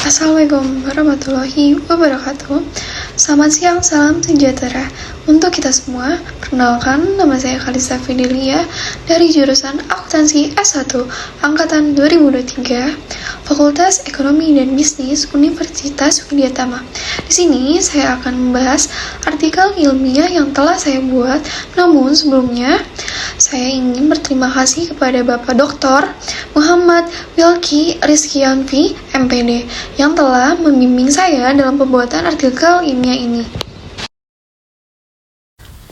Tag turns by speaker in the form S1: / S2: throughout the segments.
S1: Assalamualaikum warahmatullahi wabarakatuh. Selamat siang, salam sejahtera untuk kita semua. Perkenalkan, nama saya Khalisa Fidelia dari jurusan Akuntansi S1 Angkatan 2023, Fakultas Ekonomi dan Bisnis Universitas Widyatama. Di sini saya akan membahas artikel ilmiah yang telah saya buat. Namun sebelumnya, saya ingin berterima kasih kepada Bapak Dr. Muhammad Wilky Rizkyanfi, MPD, yang telah membimbing saya dalam pembuatan artikel ilmiah ini.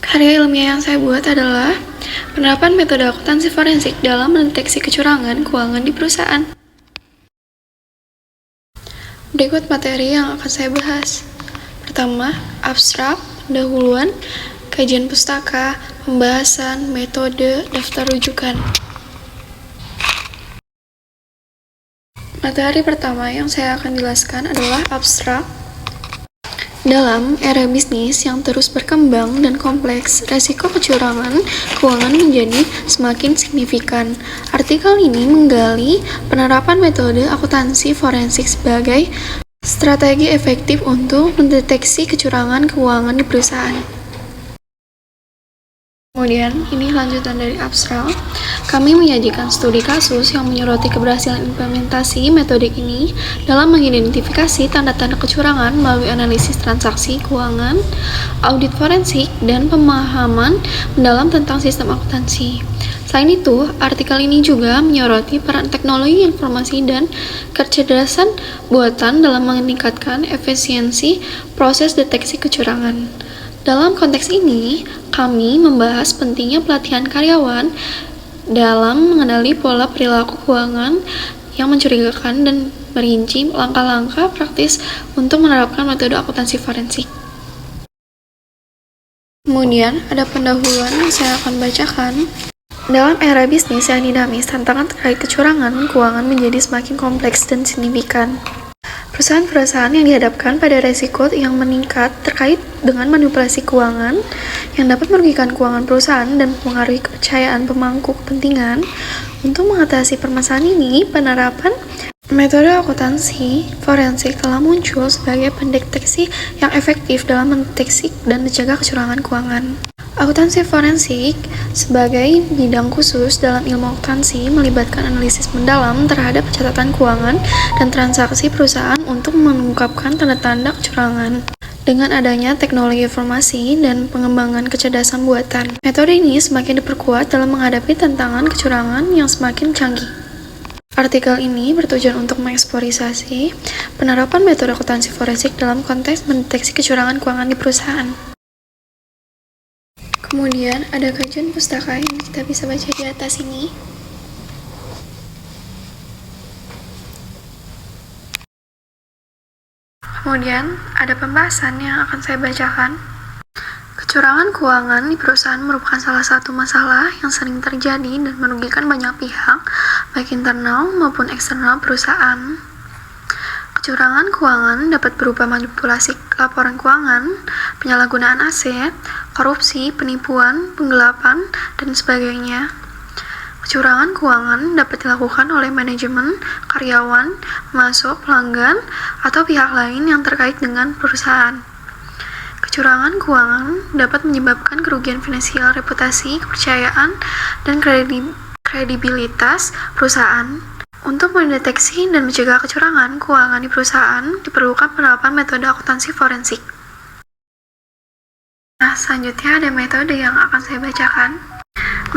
S1: Karya ilmiah yang saya buat adalah penerapan metode akuntansi forensik dalam mendeteksi kecurangan keuangan di perusahaan. Berikut materi yang akan saya bahas. Pertama, abstrak, pendahuluan, kajian pustaka, pembahasan, metode, daftar rujukan. Materi pertama yang saya akan jelaskan adalah abstrak. Dalam era bisnis yang terus berkembang dan kompleks, resiko kecurangan keuangan menjadi semakin signifikan. Artikel ini menggali penerapan metode akuntansi forensik sebagai strategi efektif untuk mendeteksi kecurangan keuangan di perusahaan. Kemudian, ini lanjutan dari abstrak. Kami menyajikan studi kasus yang menyoroti keberhasilan implementasi metode ini dalam mengidentifikasi tanda-tanda kecurangan melalui analisis transaksi keuangan, audit forensik, dan pemahaman mendalam tentang sistem akuntansi. Selain itu, artikel ini juga menyoroti peran teknologi informasi dan kecerdasan buatan dalam meningkatkan efisiensi proses deteksi kecurangan. Dalam konteks ini, kami membahas pentingnya pelatihan karyawan dalam mengenali pola perilaku keuangan yang mencurigakan dan merinci langkah-langkah praktis untuk menerapkan metode akuntansi forensik. Kemudian, ada pendahuluan yang saya akan bacakan. Dalam era bisnis yang dinamis, tantangan terkait kecurangan keuangan menjadi semakin kompleks dan signifikan. Perusahaan-perusahaan yang dihadapkan pada resiko yang meningkat terkait dengan manipulasi keuangan yang dapat merugikan keuangan perusahaan dan mempengaruhi kepercayaan pemangku kepentingan. Untuk mengatasi permasalahan ini, penerapan metode akuntansi forensik telah muncul sebagai pendeteksi yang efektif dalam mendeteksi dan mencegah kecurangan keuangan. Akuntansi forensik sebagai bidang khusus dalam ilmu akuntansi melibatkan analisis mendalam terhadap catatan keuangan dan transaksi perusahaan untuk mengungkapkan tanda-tanda kecurangan. Dengan adanya teknologi informasi dan pengembangan kecerdasan buatan, metode ini semakin diperkuat dalam menghadapi tantangan kecurangan yang semakin canggih. Artikel ini bertujuan untuk mengeksplorasi penerapan metode akuntansi forensik dalam konteks mendeteksi kecurangan keuangan di perusahaan. Kemudian ada kajian pustaka yang kita bisa baca di atas ini. Kemudian ada pembahasan yang akan saya bacakan. Kecurangan keuangan di perusahaan merupakan salah satu masalah yang sering terjadi dan merugikan banyak pihak, baik internal maupun eksternal perusahaan. Kecurangan keuangan dapat berupa manipulasi laporan keuangan, penyalahgunaan aset, korupsi, penipuan, penggelapan, dan sebagainya. Kecurangan keuangan dapat dilakukan oleh manajemen, karyawan, pemasok, pelanggan, atau pihak lain yang terkait dengan perusahaan. Kecurangan keuangan dapat menyebabkan kerugian finansial, reputasi, kepercayaan, dan kredibilitas perusahaan. Untuk mendeteksi dan mencegah kecurangan keuangan di perusahaan, diperlukan penerapan metode akuntansi forensik. Nah, selanjutnya ada metode yang akan saya bacakan.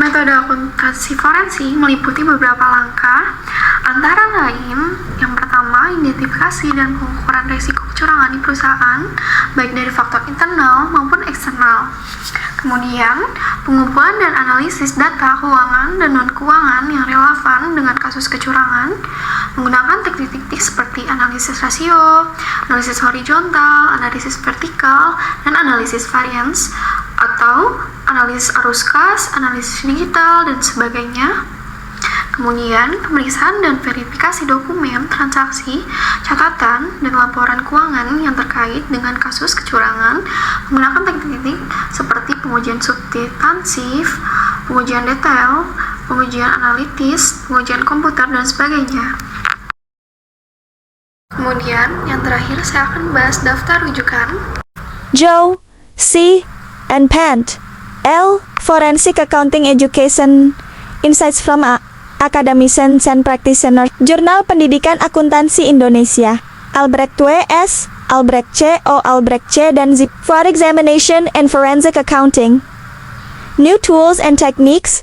S1: Metode akuntansi forensik meliputi beberapa langkah, antara lain, yang pertama, identifikasi dan pengukuran risiko kecurangan di perusahaan, baik dari faktor internal maupun eksternal. Kemudian, pengumpulan dan analisis data keuangan dan non-keuangan yang relevan dengan kasus kecurangan, menggunakan teknik-teknik seperti analisis rasio, analisis horizontal, analisis vertikal, dan analisis variance, atau analisis arus kas, analisis digital, dan sebagainya. Kemudian, pemeriksaan dan verifikasi dokumen, transaksi, catatan, dan laporan keuangan yang terkait dengan kasus kecurangan menggunakan teknik-teknik seperti pengujian substantif, pengujian detail, pengujian analitis, pengujian komputer, dan sebagainya. Kemudian, yang terakhir saya akan bahas daftar rujukan.
S2: Joe, C, and Pant. L. Forensic Accounting Education. Insights from Academicians and Practitioners. Jurnal Pendidikan Akuntansi Indonesia. Albrecht W. S., Albrecht C. O. Albrecht C. dan Z. For Examination and Forensic Accounting. New Tools and Techniques.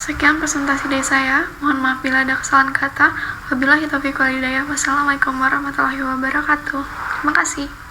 S1: Sekian presentasi dari saya. Mohon maaf bila ada kesalahan kata. Wabillahi taufiq wal hidayah. Wassalamualaikum warahmatullahi wabarakatuh. Terima kasih.